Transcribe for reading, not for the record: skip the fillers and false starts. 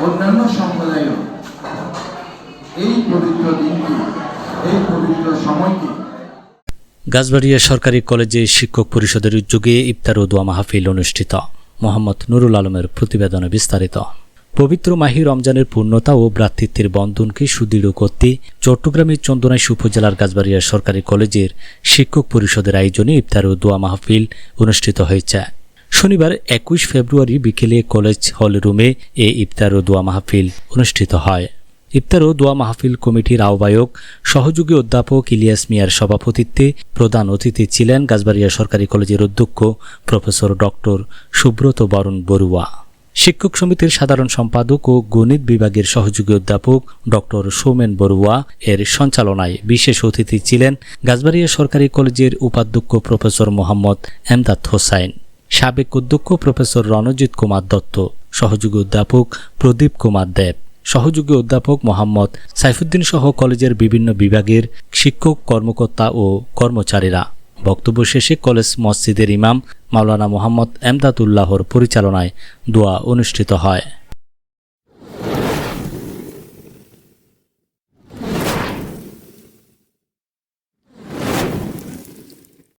অন্যান্য সম্প্রদায়ের এই পবিত্র দিনটি, এই পবিত্র সময়টি গাছবাড়িয়া সরকারি কলেজে শিক্ষক পরিষদের উদ্যোগে ইফতার ও দোয়া মাহফিল অনুষ্ঠিত। মোহাম্মদ নুরুল আলমের প্রতিবেদনে বিস্তারিত। পবিত্র মাহি রমজানের পূর্ণতা ও ভ্রাতৃত্বের বন্ধনকে সুদৃঢ় করতে চট্টগ্রামের চন্দনাইশ উপজেলার গাছবাড়িয়া সরকারি কলেজের শিক্ষক পরিষদের আয়োজনে ইফতার ও দোয়া মাহফিল অনুষ্ঠিত হয়েছে। শনিবার 21 ফেব্রুয়ারি বিকেলে কলেজ হল রুমে এ ইফতার ও দোয়া মাহফিল অনুষ্ঠিত হয়। ইফতার ও দোয়া মাহফিল কমিটির আহ্বায়ক সহযোগী অধ্যাপক ইলিয়াস মিয়ার সভাপতিত্বে প্রধান অতিথি ছিলেন গাছবাড়িয়া সরকারি কলেজের অধ্যক্ষ প্রফেসর ডক্টর সুব্রত বরণ বড়ুয়া। শিক্ষক সমিতির সাধারণ সম্পাদক ও গণিত বিভাগের সহযোগী অধ্যাপক ডক্টর সৌমেন বড়ুয়া এর সঞ্চালনায় বিশেষ অতিথি ছিলেন গাছবাড়িয়া সরকারি কলেজের উপাধ্যক্ষ প্রফেসর মোহাম্মদ এমদাদ হোসাইন, সাবেক অধ্যক্ষ প্রফেসর রণজিৎ কুমার দত্ত, সহযোগী অধ্যাপক প্রদীপ কুমার দেব, সহযোগী অধ্যাপক মোহাম্মদ সাইফুদ্দিন সহ কলেজের বিভিন্ন বিভাগের শিক্ষক, কর্মকর্তা ও কর্মচারীরা। বক্তব্য শেষে কলেজ মসজিদের ইমাম মাওলানা মোহাম্মদ এমদাদুল্লাহর পরিচালনায় দোয়া অনুষ্ঠিত হয়।